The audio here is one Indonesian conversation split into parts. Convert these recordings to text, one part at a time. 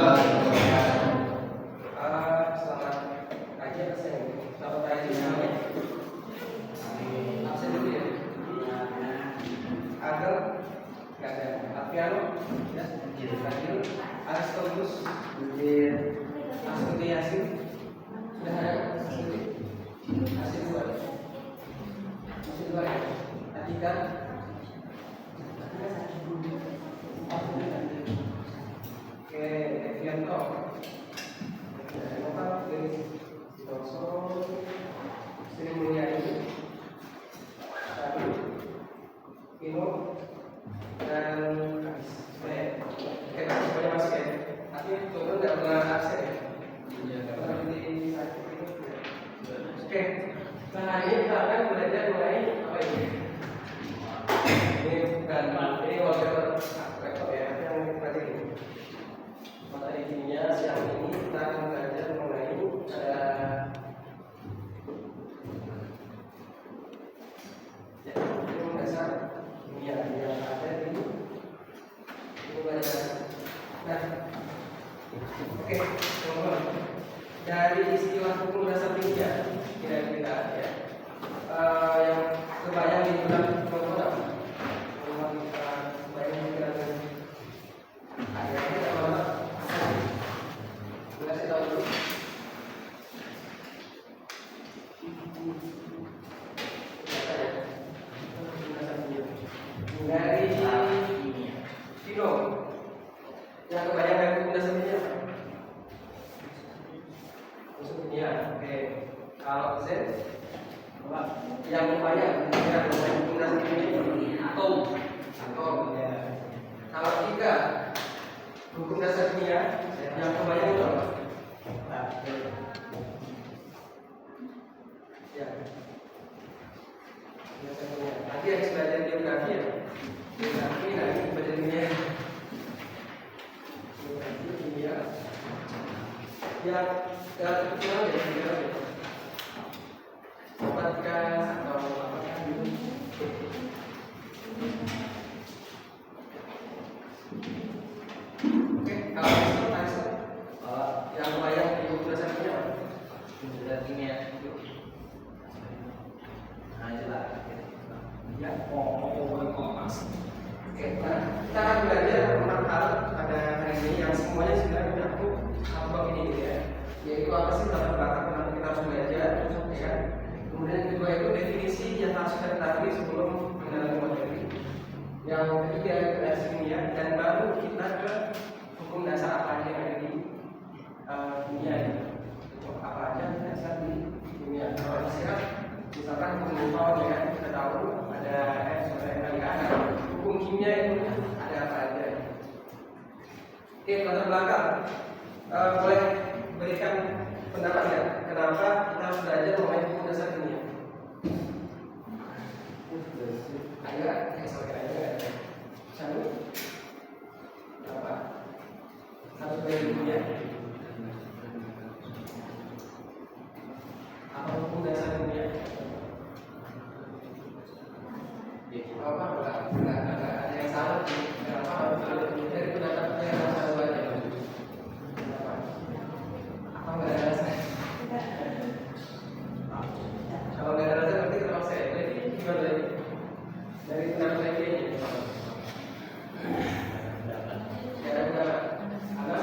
Selamat pagi ya, selamat pagi semuanya. Absen dulu ya. Agel, nggak ada. Alfiano, ya. Fadil, Aristobulus, Astuti Yasin, sudah ada. Masih dua ya. Atika. Oke, Evianto. Sri Mulyani, Ino, dan semuanya masuk ya. Tapi turun nggak pernah absen ya. Oke, nah hari ini kita akan belajar mengenai apa ini? Ini bukan ini wallpaper laptop ya, yang tadi ini. Materi kimia siang ini kita akan belajar mengenai ada ilmu dasar kimia yang ada di ilmu dasar. Nah, oke, teman-teman, dari istilah hukum dasar kimia kira-kira ya, yang kebayang di benak teman-teman apa? Teman-teman kebayang di benak ayatnya apa? Kita tahu dulu. Dari Vino, yang kebayang dari hukum dasar kimia apa? Unsur kimia, oke. Kalau Z, yang kebayang dari hukum dasar kimia atom, ya. Kalau tiga hukum dasar kimia yang kebayang itu apa? Ya. Nanti harus belajar geografi ya. Geografi nanti belajar kimia. Geografi kimia. Yang kebetulan ya geografi. Apakah atau apakah dulu? Oke, kalau yang kebayang di hukum dasar kimia apa? Hukum dasar kimia. Nah, itulah. Ya, oke, nah, kita akan belajar 6 hal pada hari ini yang semuanya sebenarnya menyangkut apa ini gitu ya. Yaitu apa sih latar belakang kenapa kita harus belajar, ya kan? Kemudian kedua itu definisi yang harus kita ketahui sebelum mengenal materi. Yang ketiga dasar kimia, dan baru kita ke hukum dasar apa aja yang ada di kimia ini. Apa aja dasar di kimia? Kalau istilah misalkan hukum Newton ya kan, kita tahu ada hukum kimia itu ada apa aja. Oke, latar belakang, boleh berikan pendapat ya kenapa kita harus belajar mengenai hukum dasar kimia? Ada satu apa? Harus belajar kimia. Apa hukum dasar kimia? Apa enggak ada yang salah sih. Kenapa harus belajar kimia? Dari pendapatnya yang salah aja. Kenapa? Apa enggak ada alasan? Kalau enggak ada alasan berarti terpaksa ya. Jadi gimana lagi? Dari pendapat lagi ini. Ya ada pendapat. Ada?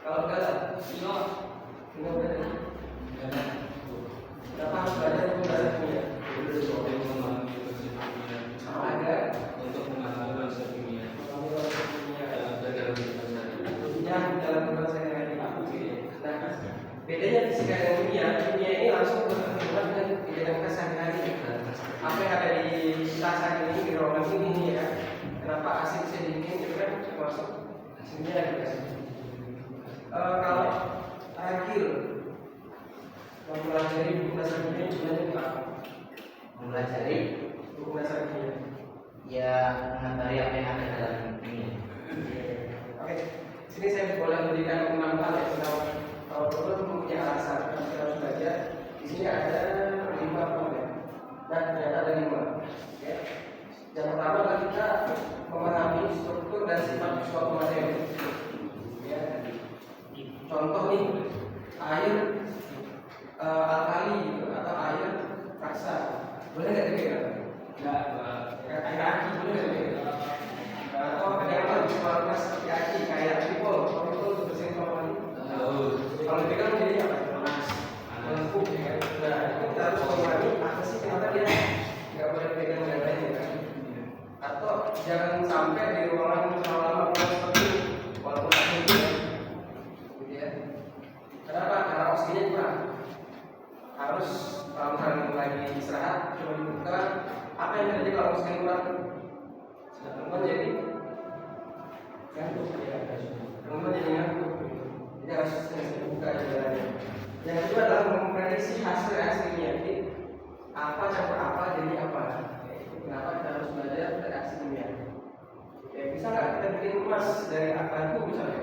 Kalau enggak ada, Ino berarti. Kenapa harus belajar hukum dasar kimia? Agar untuk mengenal bahasa kimia. Dalam bahasa yang lain. Nah, bedanya fisika dan kimia, kimia ini langsung berhubungan dengan kegiatan kita sehari-hari. Apa yang ada di kita saat ini di ruangan ini ya? Kenapa AC bisa dingin itu kan termasuk kimia juga sih. Kalau akhir mempelajari hukum dasar kimia sebenarnya itu apa? Mempelajari Hukum dasar kimia. ya mengetahui apa yang ada dalam kimia. Oke, sini saya boleh berikan 6 hal ya. Kalau perlu mempunyai alasan kita harus belajar. Di sini ada 5 poin. Nah, ternyata ada 5. Ya. Yang pertama kita memahami struktur dan sifat suatu materi. Ya. Contoh nih, air alkali gitu, atau air raksa, boleh nggak dikira? Nggak. Kayak aki, boleh nggak dikira? Atau ada yang lebih warna seperti aki, kayak tripol itu bersihin sama mandi. Kalau dipegang jadi apa? Panas, melengkung ya kan? Nah itu kita harus memahami apa sih kenapa dia nggak boleh pegang dan lain ya kan? Atau jangan sampai di ruangan lama-lama seperti ini, walaupun ada gitu ya. Kenapa? Karena oksigennya kurang. Harus kalau misalnya lagi istirahat coba dibuka. Apa yang terjadi kalau oksigen kurang? Teman jadi ngantuk ya. Teman jadi ngantuk. Jadi harus dibuka jalannya. Yang kedua adalah memprediksi hasil reaksi kimia. Jadi apa campur apa jadi apa. Kenapa kita harus belajar reaksi kimia? Ya, bisa nggak kita bikin emas dari batu misalnya?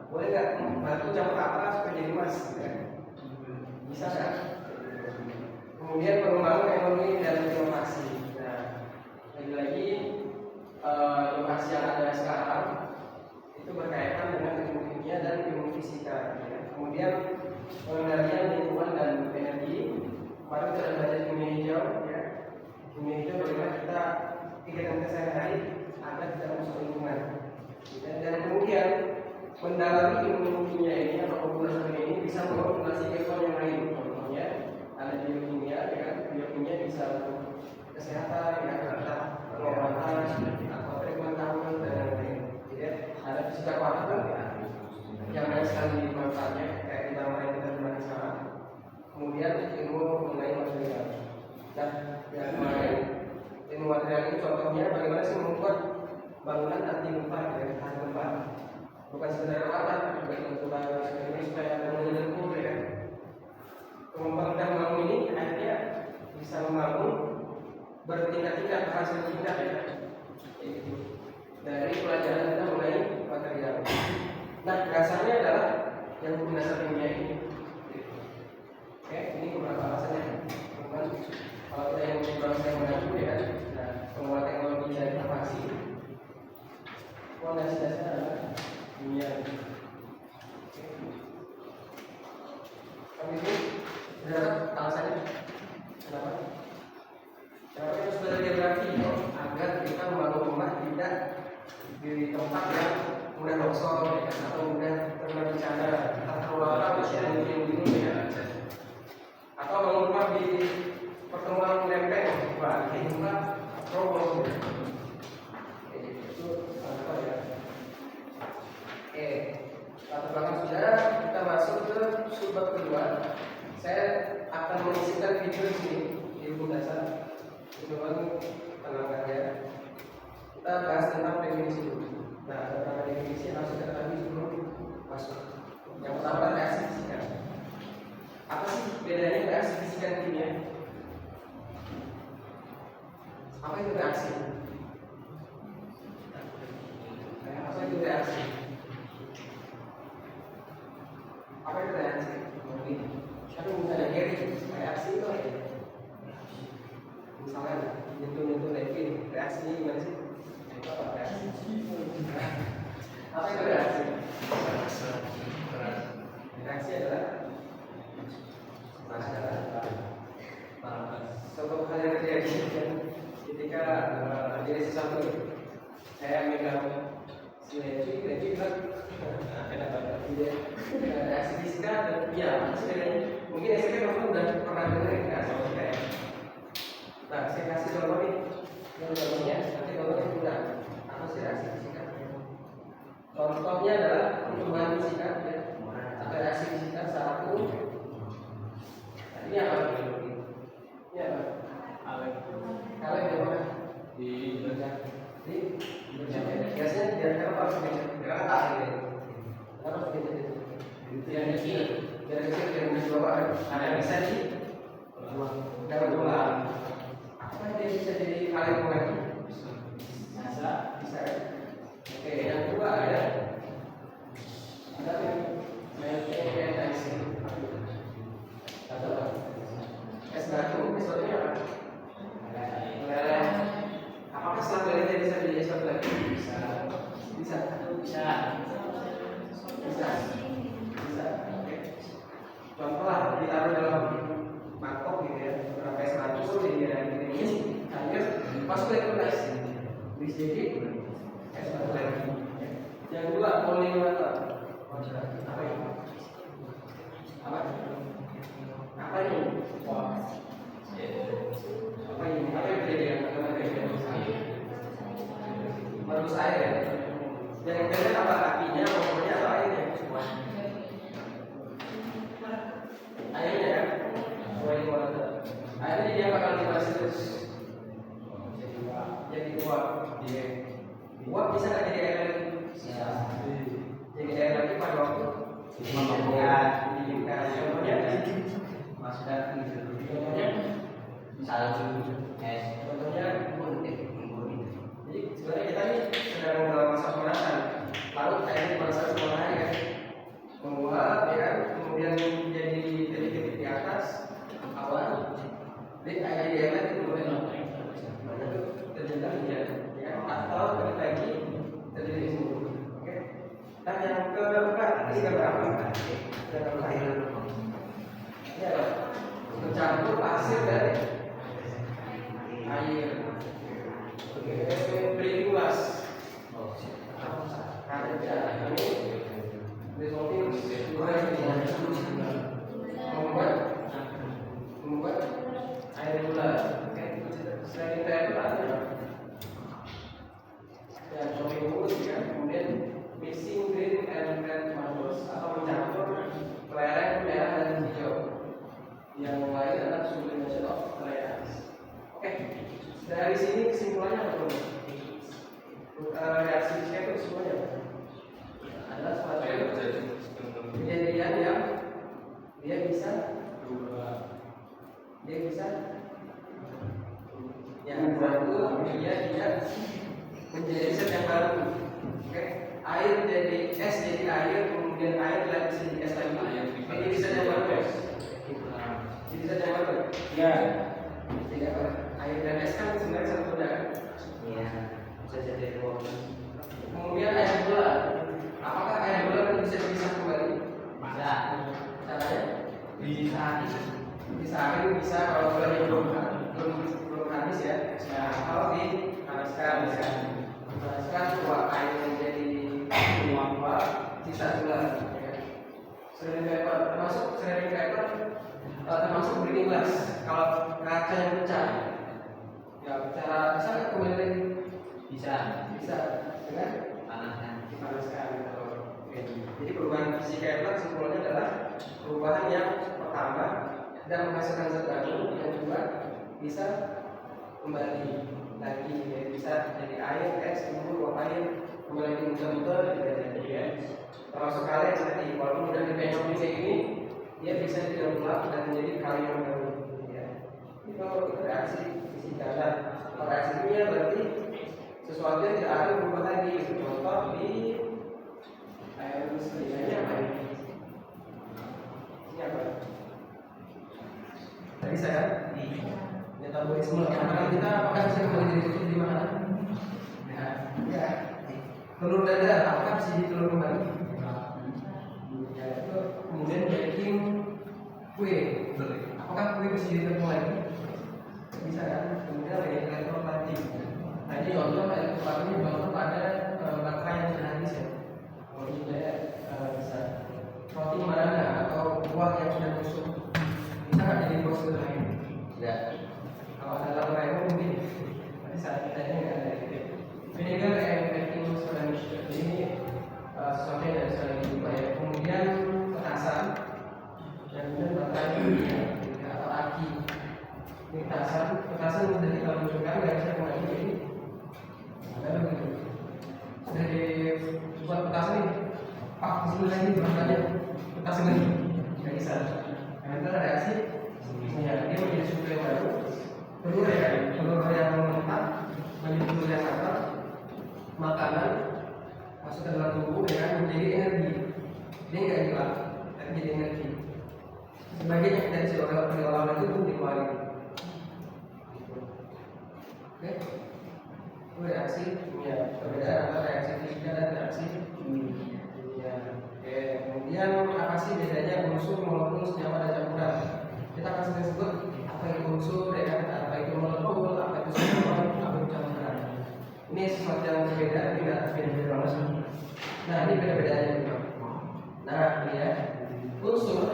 Boleh nggak batu campur apa supaya jadi emas? Ya? Bisa nggak? Kemudian pengembangan ekonomi dan inovasi. Nah, lagi-lagi inovasi yang ada sekarang itu berkaitan dengan ilmu kimia dan ilmu fisika. Ya. Kemudian pengendalian lingkungan dan energi. Kemarin kita belajar kimia hijau, ya. Kimia hijau bagaimana kita kegiatan sehari-hari agar tidak merusak lingkungan. Dan kemudian mendalami ilmu kimia ini atau populasi ini bisa mengoptimasi kehidupan yang lain. Contohnya ada biokimia, ya kan? Biokimia bisa untuk kesehatan, ya, entah pengobatan atau treatment tahunan dan lain-lain. Jadi ada fisika kuantum yang banyak sekali manfaatnya, kayak kita yang kita gunakan sekarang. Kemudian ilmu mengenai material. Dan yang kemarin ilmu material ini contohnya bagaimana sih membuat bangunan anti gempa, ya, tahan gempa. Bukan sekedar rawatan, juga untuk ini supaya bangunannya lentur, ya. Pembangunan bangun ini akhirnya bisa membangun bertingkat-tingkat, hasil tingkat, ya. Dari pelajaran kita mengenai material. Nah, dasarnya adalah yang hukum dasar kimia ini. Oke, ini beberapa alasannya. Teman, kalau kita yang berbangsa yang maju, ya, nah, pengembangan teknologi dan inovasi, fondasi dasarnya adalah kimia. Tapi itu berapa alasannya? Kenapa? Kenapa kita harus belajar geografi? Agar kita membangun rumah tidak di tempat yang mudah longsor, ya, atau mudah terkena bencana, atau apa yang dulu, ya. Atau bangun rumah di pertemuan lempeng, wah ini rumah roboh. Itu apa ya? Oke, latar belakang sudah, kita masuk ke subbab kedua. Saya akan mengisikan video di sini di hukum dasar. Teman-teman tenangkan ya. Kita bahas tentang definisi dulu. Nah, tentang definisi harus kita ketahui sebelum masuk. Yang pertama reaksi fisika. Apa sih bedanya reaksi fisika dan kimia? Apa itu reaksi? Apa itu reaksi? Apa itu reaksi? Tapi misalnya Gary, reaksi itu apa ya? Misalnya nyentuh Levin, reaksinya gimana sih? Itu apa reaksi? Apa itu reaksi? Reaksi adalah suatu hal yang terjadi ketika jadi sesuatu. Saya megang si Levi bilang reaksi fisika dan ya sebenarnya mungkin SMP kamu udah pernah dengar reaksi fisika ya. Nah, saya kasih contoh nih, yang contohnya nanti contohnya sudah apa sih reaksi fisika? Contohnya adalah perubahan fisika, ya. Ada reaksi fisika secara umum. Ini apa? Ini apa? Kaleng di mana? Di biasanya biar apa sih? Biar atas ini. Apa sih itu? Biar kecil, biar di bawah. Ada yang bisa di dalam bola. Apa dia bisa jadi kaleng lagi? Bisa. Oke, yang kedua ada melting. Atau es batu, es batunya apa? Meleleh. Apakah setelah meleleh bisa jadi masuk elektrolysis bis jadi es batu lagi. Yang kedua polymeter. Apa ini? Apa ini? Apa ini? Apa ini? Apa yang terjadi dengan merebus air ya? Yang terjadi apa apinya, pokoknya atau airnya? Airnya kan? Polymeter. Akhirnya dia bakal dibahas terus jadi uap. Uap bisa nggak jadi air lagi? Bisa. Jadi air lagi pada waktu didinginkan. Contohnya Masukkan gitu. contohnya Salju, es. contohnya jadi sebenarnya kita ini sedang dalam masa pemanasan. Lalu airnya dimasak sama matahari kan, menguap ya kan, kemudian jadi titik-titik di atas awan. Jadi air di air lagi kemudian terjadi hujan, ya atau balik lagi terjadi suhu. Oke. Dan yang keempat ini gambar apa? Gambar air. Ini apa? Mencampur pasir dari air. Oke. Berimbas. Ada ini dissolving membuat air gula. Oke. Selain itu ada dan Hollywood ya, kemudian mixing green and red marbles atau mencampur kelereng merah dan hijau. Yang lain adalah sublimation of layers. Oke, dari sini kesimpulannya apa tuh? Reaksi fisika itu kesimpulannya apa? Adalah suatu kejadian yang dia bisa yang satu dia menjadi zat yang baru. Oke, air jadi es jadi air, kemudian air dilapisi jadi es lagi. Jadi bisa yang baru ya. Jadi zat yang baru. Ya. Jadi apa? Air dan es kan sebenarnya satu benda kan? Iya. Bisa jadi reaksi. Kemudian air gula. Apakah air gula bisa dipisah kembali? Bisa. Caranya? Bisa. Bisa kalau gulanya belum habis ya. Nah, kalau dipanaskan uap air menjadi uap sisa gula. Ceramic paper termasuk breathing glass. Kalau kaca yang pecah, ya cara bisa nggak kembali lagi? Bisa. Dengan dipanaskan. Jadi perubahan fisika itu simpulnya adalah perubahan yang pertama dan menghasilkan zat baru, yang kedua bisa kembali lagi, ya, bisa jadi air, es, kemudian uap air kembali lagi muter-muter juga jadi ya. Termasuk kalian tadi, walaupun udah dipenyok kayak ini, dia bisa tidak ulang dan menjadi kali yang baru. Ya. Itu reaksi fisika. Dan reaksi kimia berarti sesuatu yang tidak akan berubah lagi. Contoh di air ini apa ini? Ini apa? Tadi saya metabolisme karena kita apakah bisa kembali jadi di mana? Ya. Telur dadar apakah bisa jadi telur kembali? Ya, itu kemudian baking kue. Apakah kue bisa jadi tepung lagi? Bisa kan? Kemudian ada elektroplating. Nah ini contoh elektroplating dibangun pada baterai yang sudah habis ya. Kalau ini bisa roti marana atau buah yang sudah busuk bisa nggak jadi buah lain? Tidak. Kalau ada laboratorium mungkin, tapi saat kita ini nggak ada itu. Vinegar and baking soda ini sesuatu yang dari soda juga ya. Kemudian petasan dan kemudian baterai atau aki. Ini petasan sudah kita luncurkan nggak bisa kembali ini. Ada begitu. Sudah dibuat petasan ini. Pak, disini lagi berapa petasan ini? Nggak bisa. Karena itu ada reaksi. Ya, dia menjadi susu yang baru. Telur yang mentah menjadi telur yang matang, makanan masuk ke dalam tubuh ya, menjadi energi. Dia nggak hilang, tapi jadi energi. Sebagian yang dari oleh itu pun dikeluarkan. Oke, itu reaksi kimia. Perbedaan antara reaksi fisika dan reaksi kimia. Oke, kemudian apa sih bedanya unsur, molekul, senyawa dan campuran? Kita akan sering sebut apa itu unsur, ya kan? Apa itu molekul, apa itu senyawa, apa itu sesuatu yang berbeda, tidak beda-beda banget sih. Nah ini beda-bedanya juga. Nah ini ya, unsur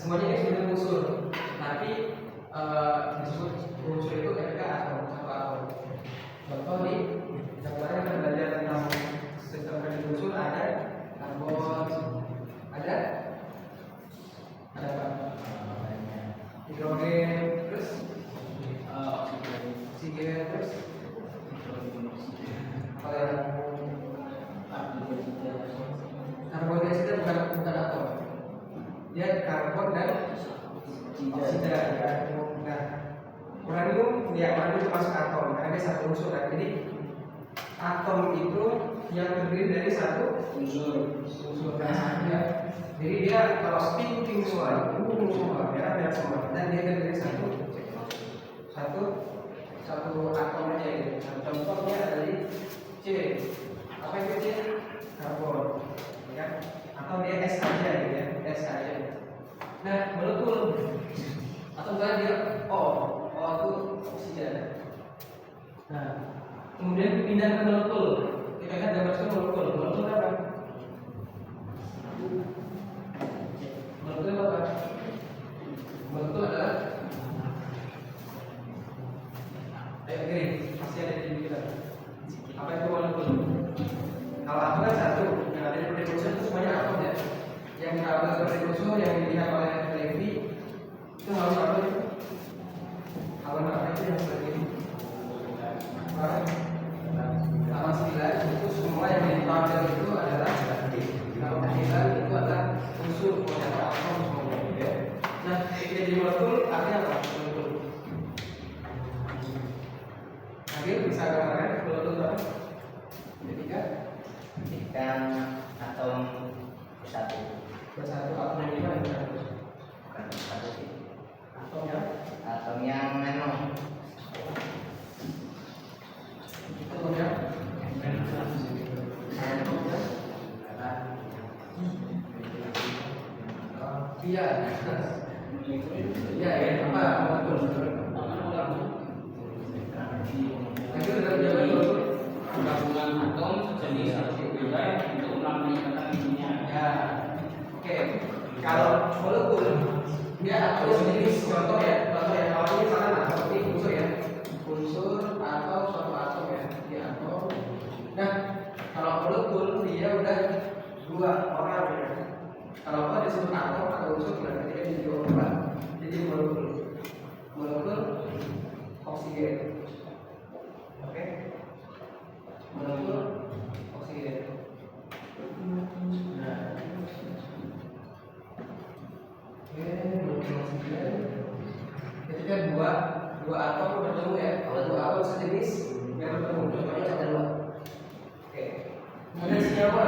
semuanya ini sebenarnya unsur, tapi disebut unsur itu ketika atom atau atom. Contoh nih, yang kemarin kita belajar tentang sistem kredit unsur ada karbon, ada apa? Hidrogen, terus oksigen, terus apa yang karbon dioksida bukan atom, dia karbon dan oksida ya. Nah, uranium termasuk atom karena dia satu unsur kan. Jadi atom itu yang terdiri dari satu unsur ya. Jadi dia kalau spin semua, ungu semua, merah semua, dan dia terdiri satu atom aja gitu. Contohnya dari C. Apa itu C? Karbon, ya. Atau dia S aja gitu ya, S aja. Nah, molekul atau enggak dia O itu oksigen. Nah, kemudian pindah ke molekul. Kita kan gambarkan molekul apa? Molekul apa? Molekul adalah gini, pasti ada di kita. Apa itu molekul? Kalau atom kan satu, yang ada di precursor itu semuanya atom ya. Yang berawal dari precursor yang dilihat oleh Levi itu harus apa itu? Apa itu yang seperti ini? Halaman 9 itu semua yang ditampil itu adalah halaman 9 itu adalah unsur atau atom semuanya ya. Nah, ketika di molekul artinya apa? Molekul. Akhir bisa gambarkan molekul apa? Ketika atom bersatu atom yang gimana? bukan bersatu sih, atom yang nano. Iya, apa? Gabungan atom sejenis atau berbeda untuk meningkatkan intinya. Ya, oke. Kalau molekul dia atom sejenis, contoh ya kalau ini misalkan atom ini unsur ya, unsur atau suatu atom ya, di atom. Nah, kalau molekul dia udah dua orang ya. Kalau apa disebut atom atau unsur berarti dia jadi dua orang, jadi molekul. Molekul oksigen. Oke. Molekul oksigen. Nah, molekul oksigen. Ketika dua atom bertemu ya, kalau dua atom sejenis yang bertemu, contohnya ada dua. Oke. Kemudian senyawa.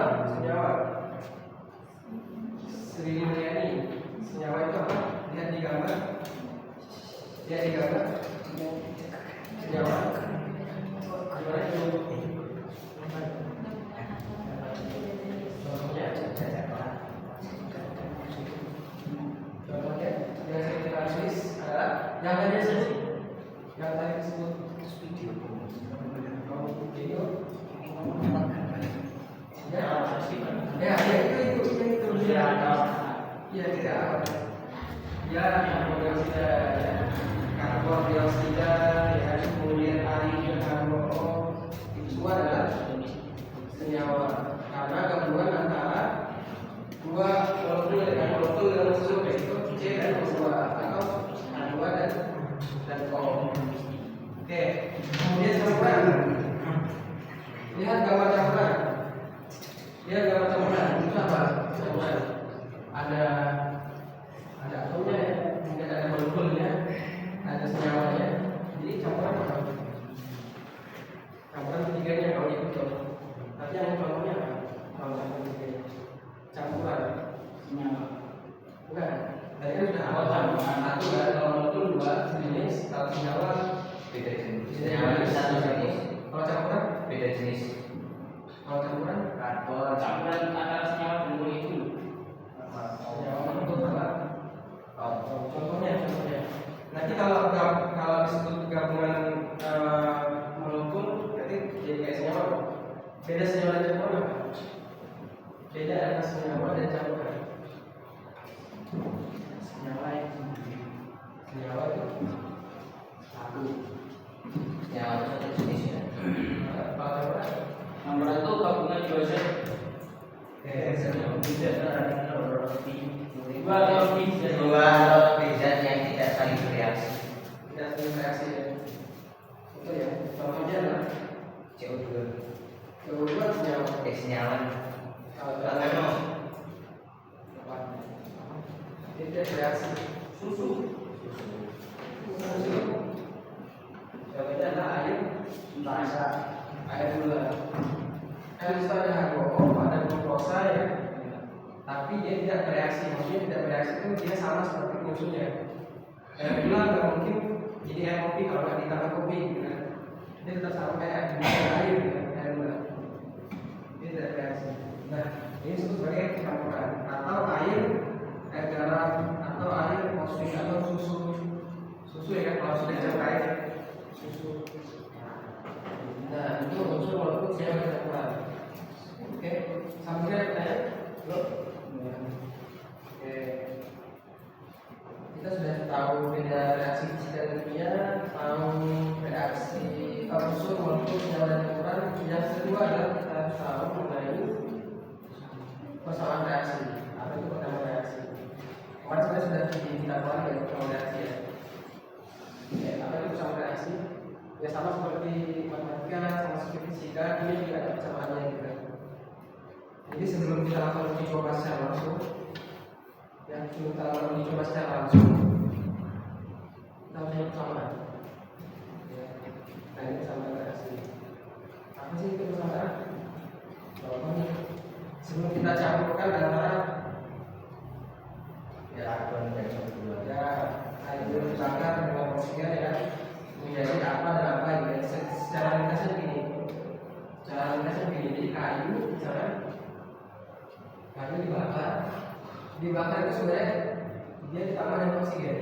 Sri Mulyani, senyawa itu apa? Lihat di gambar. Senyawa. Gimana itu? Contohnya yang kita tulis adalah yang tadi disebut video. Ya itu ya tidak. Ya karbon dioksida, ya kemudian air karbon itu adalah senyawa karena gabungan antara dua molekul dengan molekul yang unsur yaitu C dan O2 atau H2 dan O. Oke, kemudian campuran. Lihat gambar campuran. Itu apa? Campuran. Ada atomnya ya, kemudian ada molekulnya, ada senyawanya. Jadi campuran apa? Campuran ketiganya kalau itu tuh. Tapi yang contohnya apa? Kalau campuran ketiganya, campuran Senyawa. bukan. Tadi kan sudah awal campuran satu kan, kalau molekul dua sejenis, kalau senyawa Beda jenis. senyawa satu jenis. Kalau campuran Beda jenis. Kalau campuran Karbon. Campuran antara senyawa dan molekul. senyawa untuk apa? Contohnya. Nanti kalau disebut gabungan Dua atau lebih zat. Dua atau lebih zat yang tidak saling bereaksi. Tidak saling bereaksi ya. Itu ya. Contohnya adalah CO2. CO2 senyawa. Senyawa. Kalau Lalu tidak bereaksi. Susu. Jawabannya adalah air Rasa. air gula. Kan itu ada H2O, ada glukosa ya. Tapi dia tidak bereaksi. Maksudnya tidak bereaksi itu dia sama seperti musuhnya. Air gula nggak mungkin jadi air kopi kalau nggak ditambah kopi gitu kan. Dia tetap sama kayak air gitu kan, air gula. Dia tidak bereaksi. Nah, ini disebut sebagai campuran atau air garam atau air fosfat atau susu ya kan, kalau sudah campur susu. Nah, itu unsur molekul senyawa campuran. Oke, sampai pertanyaan? Belum? Oke. Kita sudah tahu beda reaksi fisika dan kimia, tahu reaksi unsur molekul senyawa dan campuran. Yang kedua adalah kita harus tahu mengenai persamaan reaksi. Apa itu pertama reaksi? Kemarin saya sudah kita keluar ya pertama reaksi ya. Oke, apa itu persamaan reaksi? Ya sama seperti matematika, sama seperti fisika, ini juga ada persamaannya juga. Jadi sebelum kita lakukan uji coba secara langsung, kita harus lihat persamaan. Ya. Nah ini persamaan reaksi. Apa sih itu persamaan? Contohnya, sebelum kita campurkan antara karbon dioksida. ya hidrogen dibakar dengan oksigen ya kan, menjadi apa dan apa gitu. Secara ringkasnya begini. Jadi kayu misalnya, kayu dibakar itu sebenarnya dia ditambah dengan oksigen.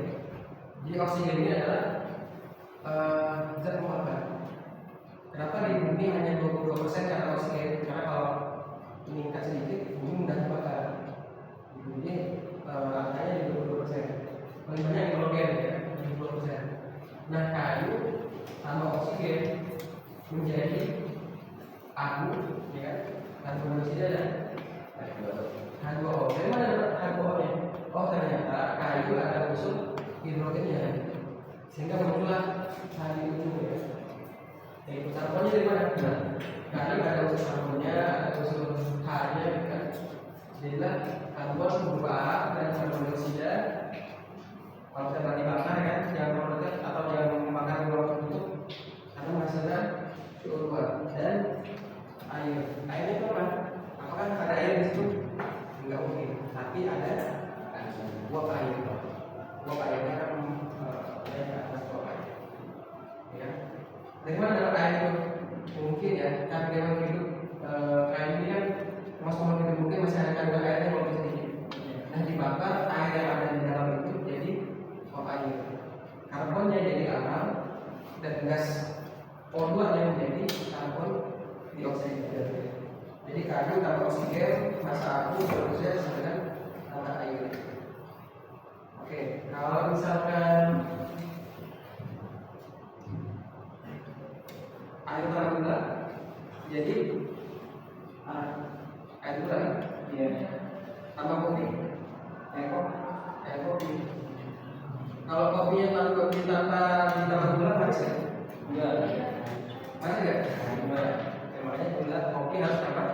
Jadi oksigen ini adalah zat pembakar. Kenapa di bumi hanya 22% karena oksigen? Karena kalau meningkat sedikit, bumi mudah dibakar. Di bumi angkanya di 22%. Paling banyak hidrogen ya, 70%. Nah kayu tambah oksigen menjadi abu, ya kan? Karbon dioksida dan H2O. Dari mana dapat H2O-nya? Oh ternyata kayu ada unsur hidrogennya, sehingga muncullah tadi itu ya. Jadi karbonnya dari mana? Nah, kayu ada unsur karbonnya, ada unsur H-nya, kan? Jadilah karbon berubah dan karbon dioksida. Kalau kita berarti bakar kan, jangan terlalu atau jangan membakar dua tertutup, karena menghasilkan CO2 dan air. Airnya itu apa? Apakah ada air di situ? Enggak mungkin. Tapi ada uap air. Uap airnya kan naik ke atas uap air. Ya. Dari mana dapat air itu? Mungkin ya, kan dia hidup kayu ini kan termasuk hidup mungkin masih ada kandungan airnya walaupun sedikit. Nah dibakar air yang ada di dalam itu jadi uap air. Karbonnya jadi alam dan gas O2 yang menjadi karbon dioksida. Jadi kayu tambah oksigen, massa abu berproses dengan tambah air. Oke, kalau misalkan air tambah gula, jadi air gula, ya, tambah kopi, air kopi. Kalau kopinya tanpa ditambah gula manis kan? Enggak. Manis nggak? Enggak. Makanya gula kopi harus tambah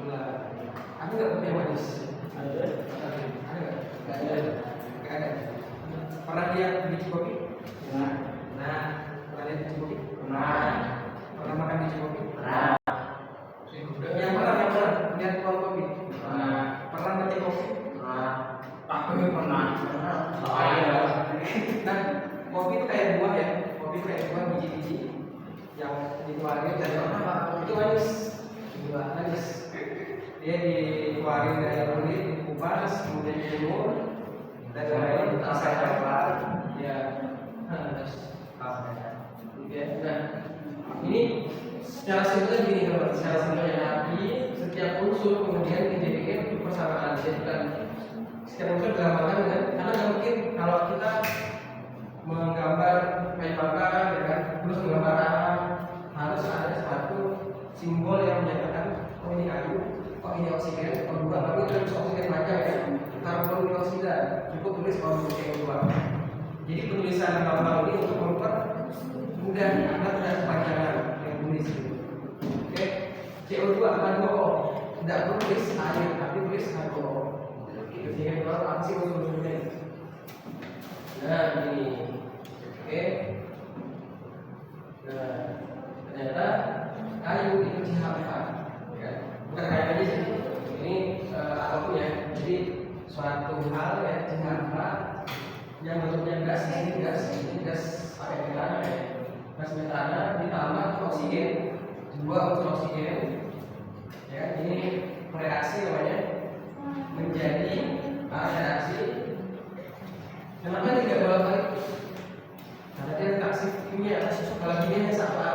gula. Ada nggak kopi yang manis? Ada. Ada nggak? Nggak ada. Nggak ada. Pernah lihat biji kopi? Nah, pernah lihat biji kopi? Pernah makan biji kopi? Yang mana? Lihat pohon kopi? Pernah ngerti kopi? Tapi pernah. Nah, kopi itu kayak buah ya. Kopi itu kayak buah biji-biji yang dikeluarin dari apa? Itu manis. Manis. Dia dikeluarin dari kulit, dikupas, kemudian dijemur, dan lain-lain rasanya coklat. Ya. Nah, ini secara simpelnya gini teman. Secara simpelnya tapi setiap unsur kemudian dijadikan persamaan. Jadi kan setiap unsur dilambangkan dengan, karena nggak mungkin kalau kita menggambar kayu bakar, ya kan, terus menggambar harus ada suatu simbol yang menyatakan oh ini kayu, oh ini oksigen. untuk CO2. Jadi penulisan gampang ini untuk mempermudah agar tidak kepanjangan yang tulis itu. Oke, CO2 H2O tidak perlu tulis air tapi tulis H2O. Jadi baru apa sih usul-usulnya? Nah ini, oke. Nah ternyata kayu itu CH4, ya. Bukan kayu aja sih. Ini apapun ya. Jadi suatu hal ya CH4 yang bentuknya gas, ini gas pakai metana ya. Gas metana ditambah oksigen, dua unsur oksigen. Ya, ini reaksi namanya menjadi reaksi. Kenapa tidak bolak-balik? Karena dia reaksi kimia, kalau kimia sama.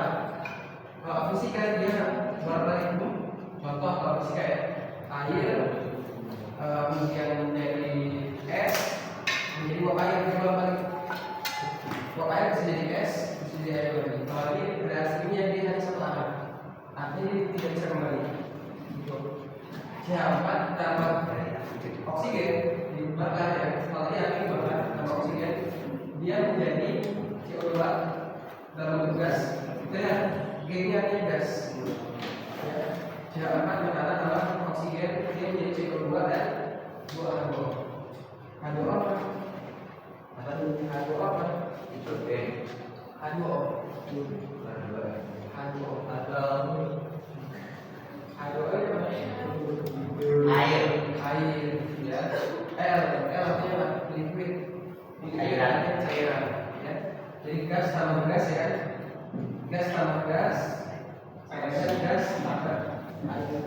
Kalau fisika dia bolak-balik. Contoh kalau fisika ya, air kemudian menjadi es, menjadi uap air, dia bolak-balik. Uap air bisa jadi es, bisa jadi air lagi. Kalau ini reaksi kimia dia hanya satu arah, artinya dia tidak bisa kembali. CH4 tambah oksigen dibakar ya, kalau dia akan dibakar tambah oksigen, dia menjadi CO2 dalam bentuk gas. Dengan G-nya gas. CH4 ditambah tambah oksigen, dia menjadi CO2 dan 2 H2O. H2O apa? H2O apa? Itu H2O. H2O atau H2O itu apa? air. Ya. L artinya apa? Liquid. Cairan. Ya. Jadi gas tambah gas ya. Gas tambah gas. Gas tambah air.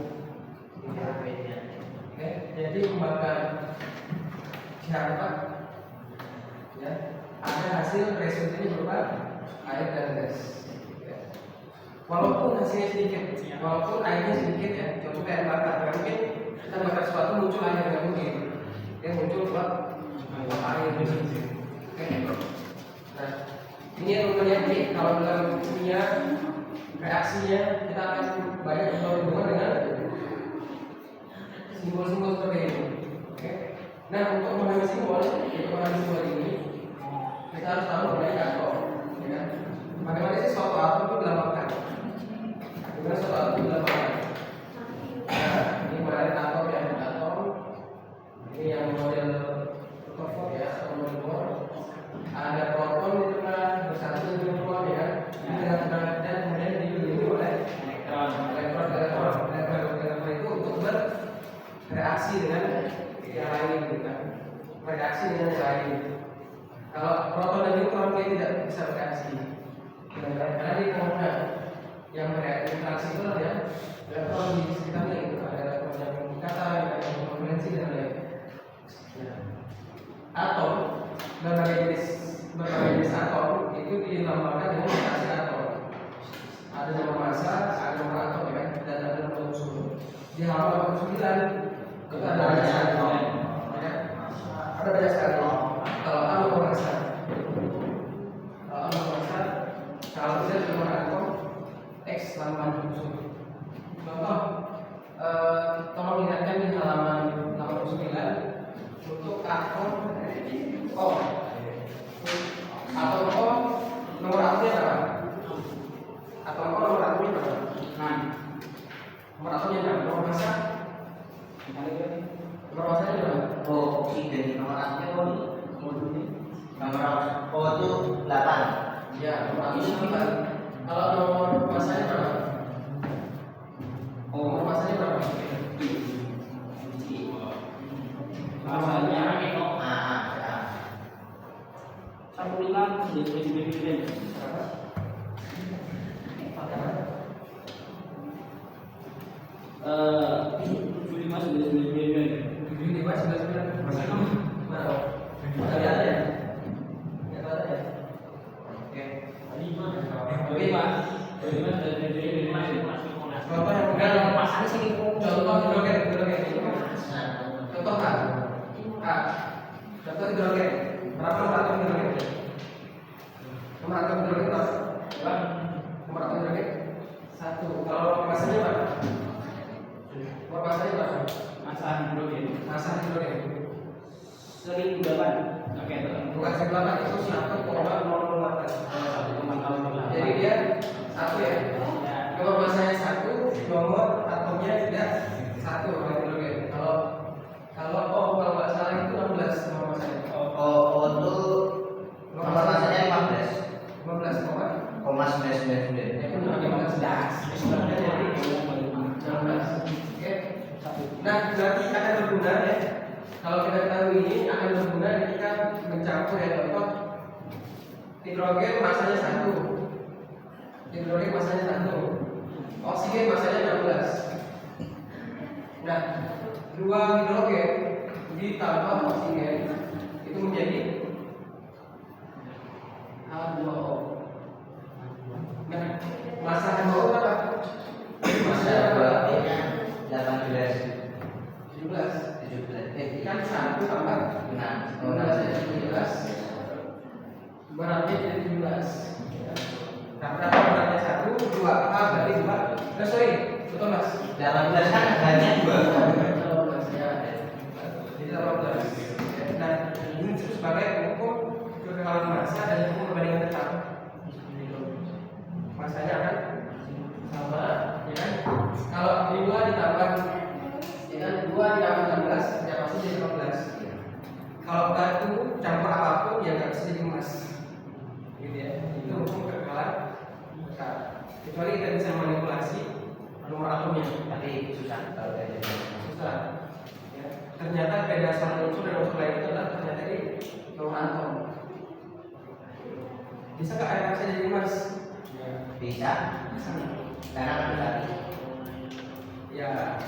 Oke. Jadi membakar CH4 ya. Ada hasil resultnya berupa air dan gas. Walaupun hasilnya sedikit, walaupun airnya sedikit ya, contoh kayak bakar, mungkin kita bakar sesuatu muncul air nggak mungkin, yang muncul buat air. Oke. Nah, ini yang terjadi kalau dalam kimia reaksinya kita akan banyak berhubungan dengan simbol-simbol seperti ini. Oke. Nah, untuk memahami simbol ini, kita harus tahu mengenai atom. Ya. Bagaimana sih suatu atom itu dilambangkan? Bagaimana suatu atom itu dilambangkan? Nah, ini model atom ya, atom. Ini yang model Rutherford ya, atau model Bohr. Ada proton di tengah bersatu dengan neutron ya. Dan kemudian dikelilingi oleh elektron itu untuk bereaksi dengan yang lain, gitu kan? Bereaksi dengan yang lain. Kalau proton dan neutron dia tidak bisa bereaksi. Karena di tengah yang berinteraksi itu ya elektron di sekitarnya itu ada elektron yang ikatan, ada yang konvensi dan lain. Atom berbagai jenis atom itu dilambangkan dengan reaksi atom. Ada nomor massa, ada nomor atom ya, dan ada nomor unsur. Di halaman 9 itu ada banyak atom. Ya. Ada banyak sekali. Kalau A nomor massa, kalau Z nomor atom, X lambang unsur. Contoh, tolong lihatkan di halaman 89 untuk atom O. Atom O nomor atomnya berapa? Atom O nomor atomnya berapa? 6. Nomor atomnya berapa? Nomor massa? Nomor massanya berapa? Oksigen nomor atomnya nomor O itu 8. Ya, nomor atomnya 8. Kalau nomor massanya berapa? Nomor massanya berapa? Masanya itu 15 jadi Berapa? Masa hidrogen Masa hidrogen 1008 Oke, betul. Bukan 8 itu 1,008. Jadi dia satu ya. Kalau masanya satu, nomor atomnya juga satu. Kalau nggak salah itu 16 nomor masanya. Oh itu nomor masanya 15 koma. 15,999. Ya benar 15. Sebenarnya jadi 16. Oke. Nah, berarti akan berguna ya. Kalau kita tahu ini akan berguna ketika mencampur ya contoh hidrogen masanya 1. Hidrogen masanya 1. Oksigen masanya 16. Nah, 2 hidrogen ditambah oksigen itu menjadi H2O. Nah, masa H2O berapa? Masanya berarti 17. Kan 1 tambah 16 jadi 17. Beratnya jadi 17. Nah, berapa beratnya 1? 2. Berarti 2. Sorry, betul mas? 18 kan hanya 2. 18 ya. Jadi 18. Nah, ini sebagai ukur kekekalan massa dan ukur perbandingan tetap. Masanya akan sama, ya kan? Kalau 2 ditambah, ya kan? 2 ditambah 16, ya pasti jadi 15. Kalau batu campur apapun, ya nggak bisa jadi emas. Gitu ya. Itu ukur kekekalan massa. Kecuali kita bisa manipulasi nomor atomnya. Tapi susah kalau kayak gitu. Susah. Ya. Ternyata beda satu unsur dan unsur lain itu adalah ternyata di nomor atom. Bisa nggak air massa jadi emas? Bisa. Karena kan tadi. Ya,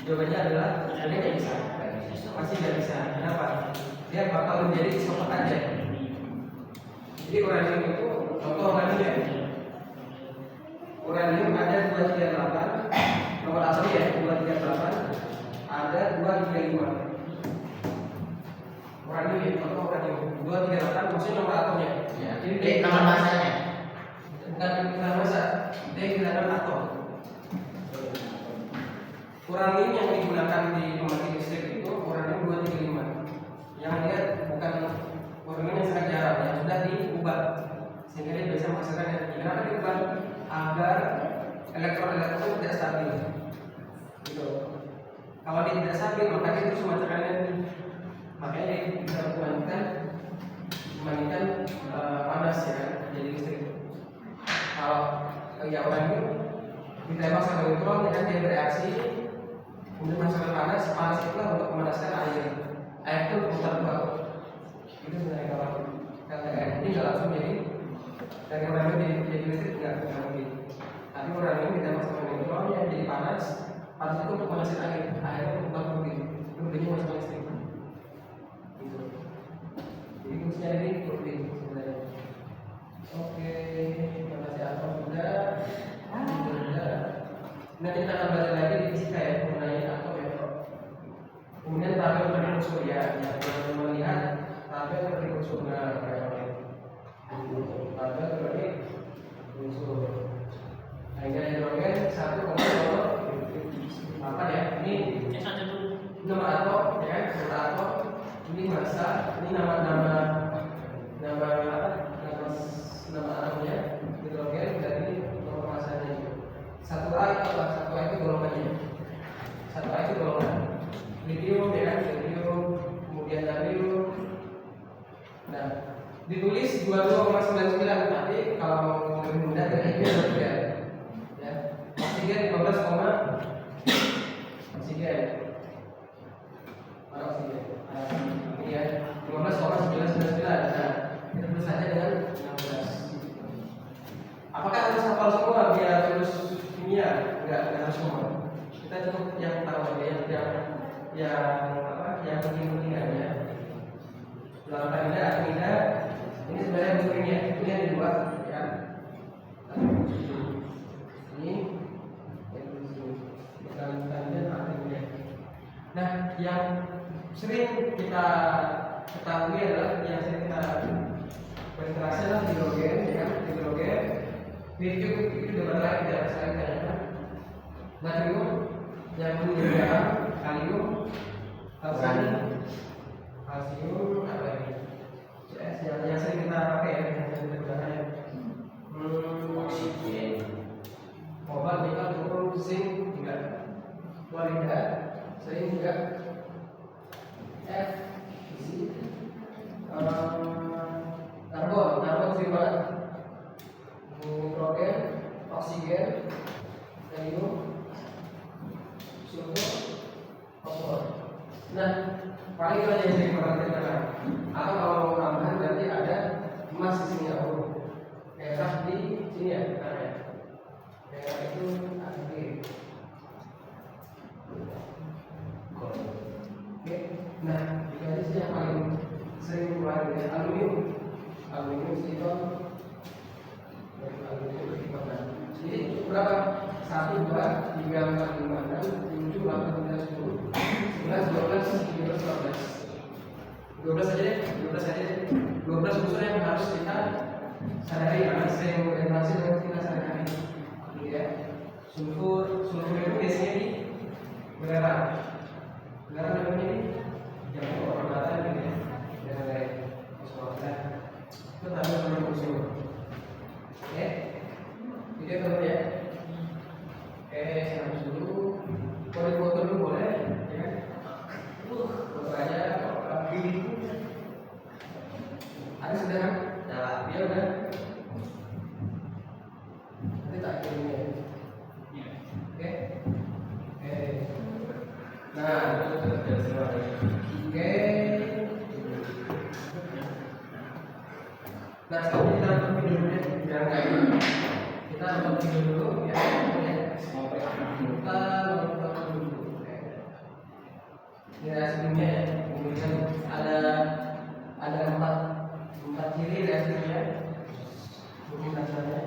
jawabannya adalah ini nggak bisa. Pasti nggak bisa. Kenapa? Dia bakal menjadi isopor aja. Jadi uranium itu contoh uranium ya. Uranium ada 238, nomor atom ya 238, ada 235. Uranium ya, contoh uranium 238 maksudnya nomor atomnya. Ya. Jadi Nomor masanya. bukan kekekalan massa, dia kekekalan atom. Uranium yang digunakan di pembangkit listrik itu uranium 235. Yang dia bukan uranium yang sangat jarang, yang sudah diubah sehingga dia bisa menghasilkan energi. Kenapa diubah? Agar elektron tidak stabil. Gitu. Kalau dia tidak stabil, maka dia terus memancarkan energi. Makanya dia bisa membandingkan panas ya kan, jadi listrik. Kalau ya uranium ditembak sama neutron, ya kan dia bereaksi, kemudian menghasilkan panas itulah untuk memanaskan air. Air itu berputar balik. Itu sebenarnya kalau ini nggak langsung jadi dari uranium jadi listrik nggak mungkin. Tapi uranium ditembak sama neutron yang jadi panas itu untuk menghasilkan air untuk berputar balik. Itu bedanya masuk listrik. Gitu. Jadi fungsinya ini turbin sebenarnya. Oke, terima kasih atas sudah. Nanti kita akan belajar lagi di fisika ya mengenai atom ya. Kemudian tabel periode surya yang kita melihat tabel periode surya tabel periode unsur. Nah, ini hidrogen 1,08 ya. Ini nomor atom ya, nomor atom. Ini massa, ini nama atomnya hidrogen dan ini nomor massanya. 1A itu apa? 1A itu golongannya. 1A itu golongan lithium ya kan, lithium, kemudian barium. Nah, ditulis 22,99 tapi kalau lebih mudah dari ini ya. Ya. Oksigen 15, oksigen. Mana oksigen? Ini ya, 15,999. Nah, kita tulis saja dengan 16. Apakah harus hafal semua biar lulus kimia? Enggak harus semua. Kita cukup yang tahu aja yang penting-penting aja. Dalam amida ini sebenarnya bentuknya ini ada dua ya. Ini dalam amida. Nah, yang sering kita ketahui adalah yang sering kita berinteraksi adalah hidrogen, ya, hidrogen. Lithium itu debat tidak sekali kan? Natrium yang menjadi garam, kalium, kalsium, kalsium apa lagi? CS yang sering kita pakai ya, yang sering kita gunakan ya. Oksigen. Kobalt, nikel, krom, zinc juga. Chlorida, sering juga. F, isi. Karbon sering banget. Nitrogen, oksigen, helium, sulfur, fosfor. Nah, paling itu aja yang sering diperhatikan. Atau kalau mau tambahan berarti ada emas di sini ya, perak di sini ya, perak itu ada di. Oke, nah jika ini sih yang paling sering dikeluarkan ya, aluminium, silikon, jadi berapa? 1, 2, 3, 4, 5, 6, 7, 8, 9, 10, 11, 12, 13, 14, 12 aja deh, 12 unsur yang harus kita sadari karena sering berinteraksi dengan kita sehari-hari, gitu ya. Sulfur itu biasanya di belerang namanya ini yang pengobatan gitu ya, dan lain pengobatan itu tambah sama unsur. Oke, video dulu ya. Oke, sampai dulu. Boleh foto dulu boleh, ya. Foto aja. Ada sudah kan? Dia udah. Nanti tak kirimnya. Oke. Oke. Nah, oke. Nah, sekarang kita nonton video dulu ya. Jangan kayak gitu. Kita nonton video dulu ya. Kita nonton dulu. Ya sebelumnya ya. Kemudian ada empat ciri reaksinya. Dokumentasinya.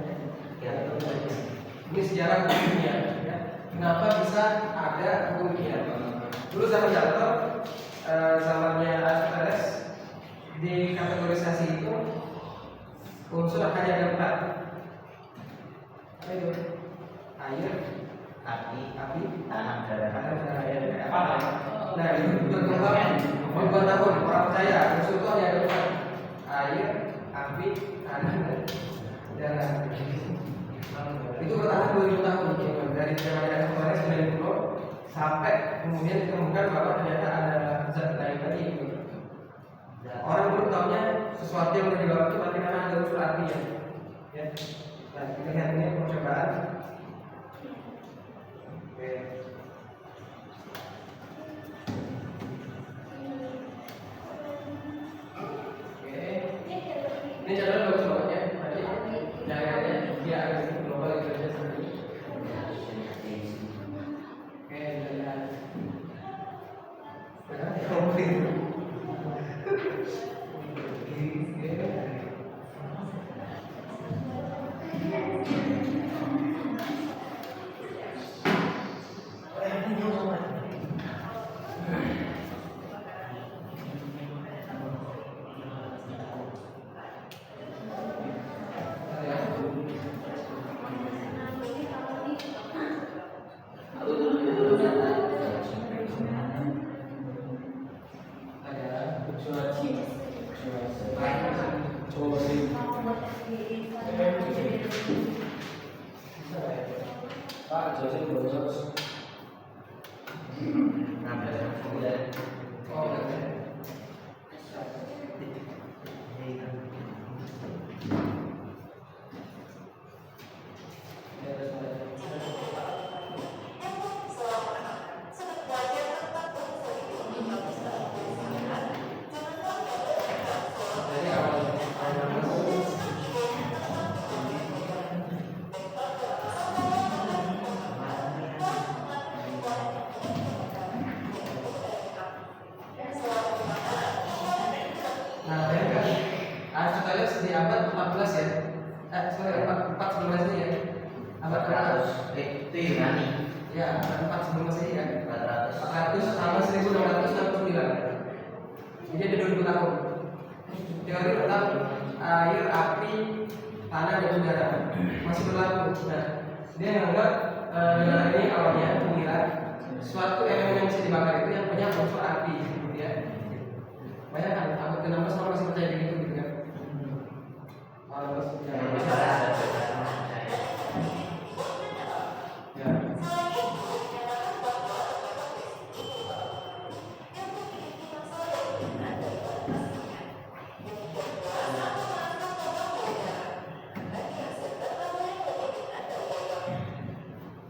Ini sejarah hukumnya. Ya. Kenapa bisa ada hukumnya? Dulu zaman Jarto, zamannya Aristoteles, di kategorisasi itu unsur hanya ada 4. Apa itu? Air, Api, tanah, darah. Apa? Nah, itu berkembang ribuan tahun. Orang percaya unsur itu hanya ada 4: air, api, tanah, dan darah. Itu bertahan 2000 tahun, dari zaman Aristoteles 90 sampai kemudian ditemukan bahwa ternyata ada zat lain tadi. Orang dulu tahunya sesuatu yang udah dibawa itu mati karena ada unsur apinya. Ya. Nah, kita lihat ini percobaan. Oke. Oke. Ini cara bagus banget ya. Tadi caranya dia ada di global itu sendiri. Oke, dan Pak Joseph Bros. Aristoteles di abad 14 ya. Sorry, 4 sebelum Masehi ya. Abad 400. Itu Yunani. Ya, abad 4 sebelum Masehi ya. 400 sama 1669. Jadi ada 2000 tahun. Teori tentang air, api, tanah dan udara masih berlaku. Nah, dia menganggap ini awalnya mengira suatu elemen yang bisa dibakar itu yang punya unsur api, gitu ya. Banyak kan, takut kena mas masih percaya gitu gitu kan. Kalau mas percaya. Ya.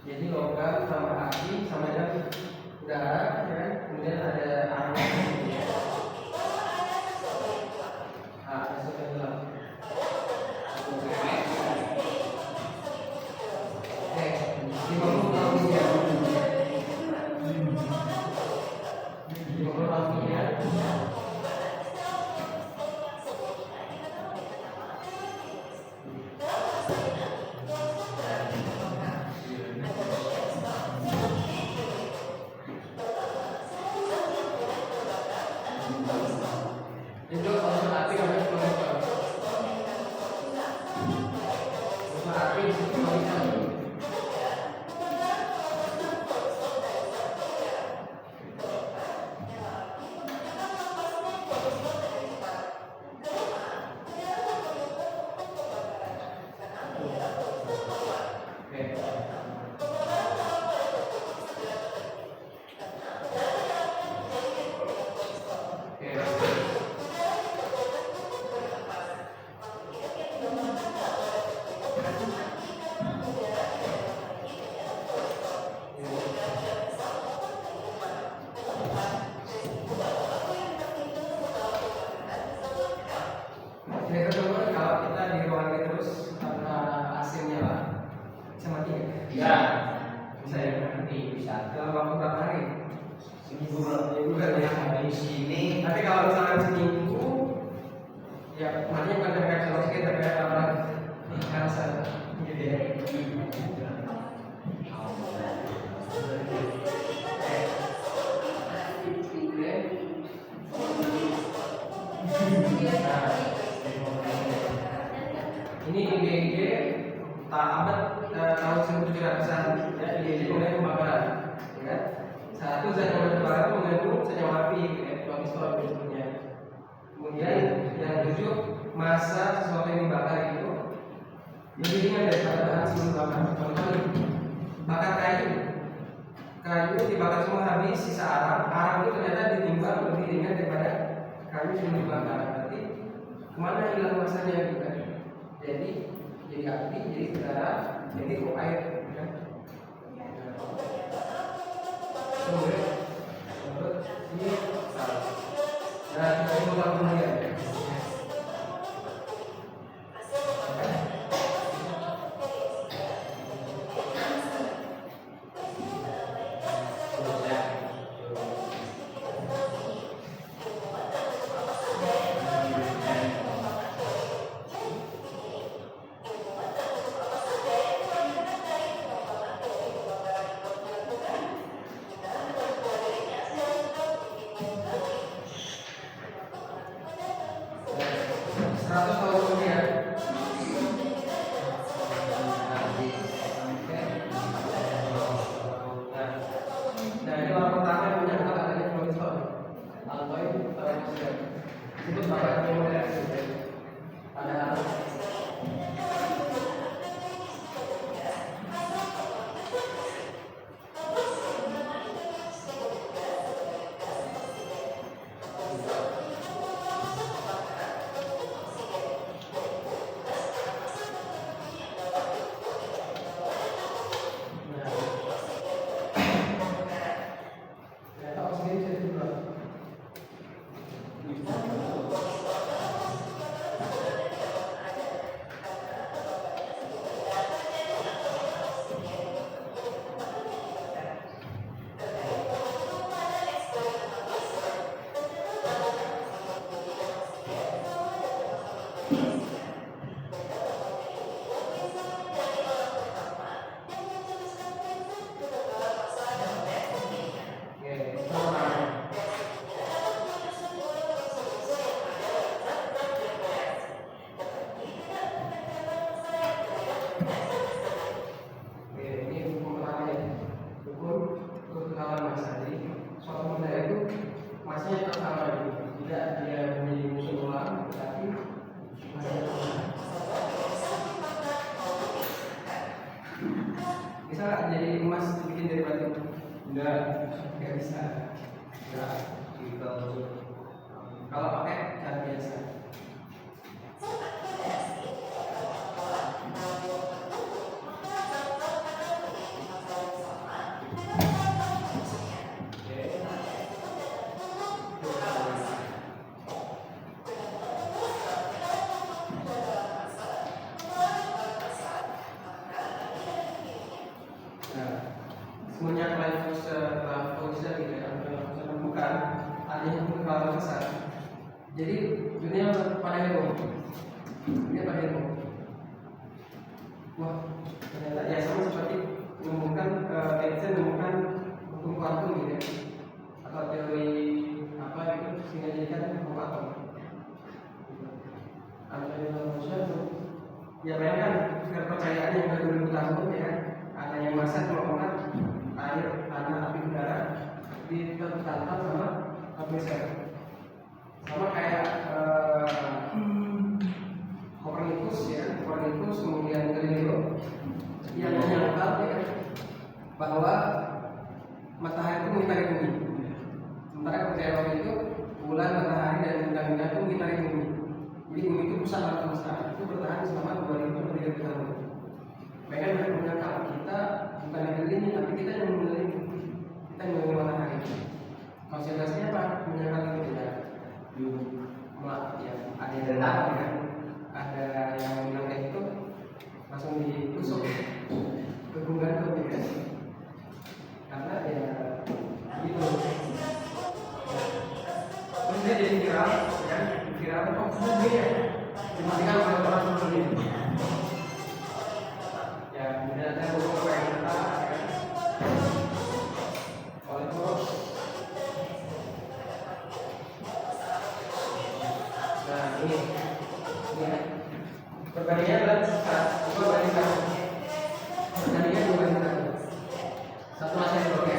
Jadi logam sama api sama dengan udara, ya kan? Kemudian ada angin. Masuk ke dalam. Oke, 50 tahun ya. 50 tahun ya. Itu unsur api namanya kolektor. Unsur api itu kolektor. Yang kedua, kalau kita di ruangan ini terus karena AC-nya lah, bisa mati nggak? Ya. Bisa ya, Nanti bisa. dalam waktu berapa hari? Seminggu lah. Seminggu kan ya. Di sini Tapi kalau misalnya seminggu, ya matinya bukan karena kehabisan oksigen, tapi karena kanker, gitu ya. Ini IgG abad tahun 1700-an ya, IgG mengenai pembakaran, ya kan? Satu zat yang terbakar itu mengandung senyawa api, ya, pistol disebutnya. Kemudian yang tujuh, massa sesuatu yang dibakar itu lebih ringan daripada bahan sebelum bakar. Contoh nih, bakar kayu dibakar semua habis, sisa arang itu ternyata ditimbang lebih ringan daripada kayu sebelum dibakar. Berarti kemana hilang massanya gitu kan? Jadi api, jadi udara, jadi air, ya. Kemudian, ini, nah, kita mulai kemudian. Bisa nggak jadi emas dibikin dari batu? Enggak. Nggak bisa. Ya, kita Kalau pakai cara biasa. Nah, semuanya Lavoisier gitu ya, menemukan adanya pengetahuan besar. Jadi dunia pada heboh, dunia pada heboh. Wah, ternyata ya sama seperti menemukan Einstein menemukan hukum kuantum gitu ya, atau teori apa itu sehingga jadikan hukum atom. Adanya Lavoisier tuh, ya bayangkan kepercayaan yang beribu tahun ya kan, adanya massa kelompok air, tanah, api, udara ditantang sama Lavoisier. Sama kayak Copernicus ya, Copernicus kemudian Galileo yang menyangkal ya kan, bahwa matahari itu mengitari bumi. Sementara kepercayaan waktu itu bulan, matahari dan bintang-bintang itu mengitari bumi. Jadi bumi itu pusat alam semesta, itu bertahan selama 2000 atau 3000 tahun. Bayangkan mereka menyangkal kita bukan yang mengelilingi, tapi kita yang mengelilingi, kita yang mengelilingi matahari. Konsekuensinya apa? Menyangkal itu tidak. Ya, ada yang dengar kan, ada yang bilang kayak itu langsung ditusuk ke gantung ya, karena ya gitu. Terus dia jadi viral, ya viral kok begini ya, dimatikan oleh orang seperti ini. Ya kemudian ada beberapa yang kata, ya, oleh terus. Nah ini perbandingannya adalah 2 banding 1. Perbandingan 2 banding 1. Satu masih ada oke.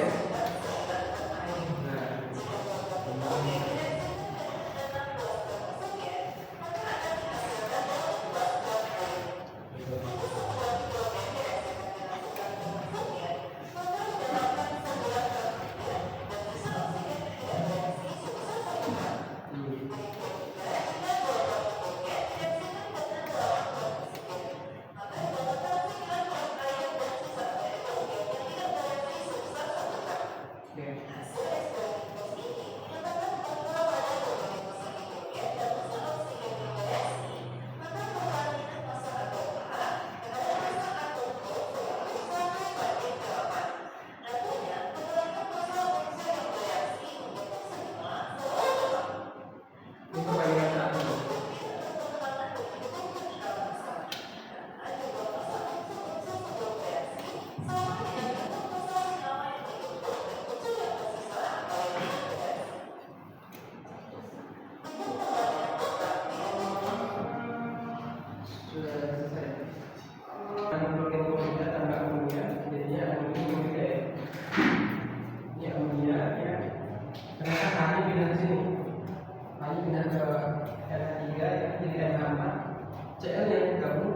CL yang gabung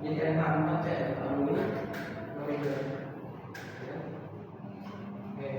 jadi NH4 CL alumni molecular. Oke.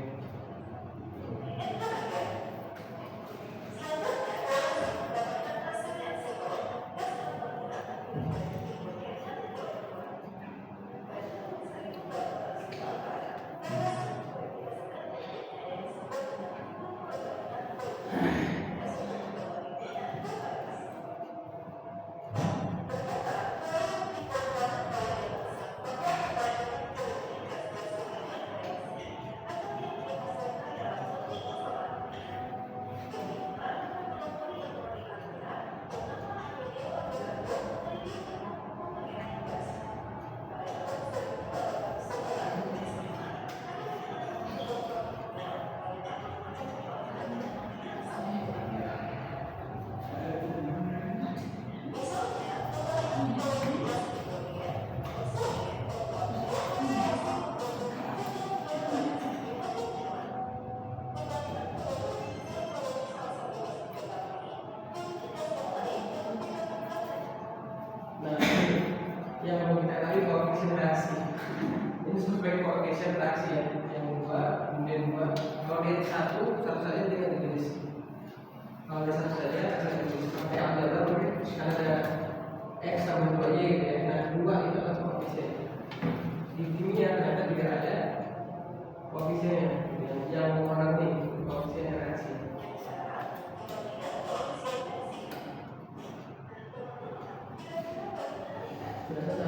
Nah, yang perlu kita ketahui bahwa fiksi reaksi Ini sebagai koefisien reaksi ya, yang 2, kemudian 2. Kalau dia satu saja dia ditulis. Kalau dia satu saja saya tulis pakai aljabar karena ada x sama 2y gitu ya. Nah 2 itu adalah koefisien. Di kimia ternyata tidak ada koefisiennya yang warna kuning, koefisien reaksi. Sudah selesai.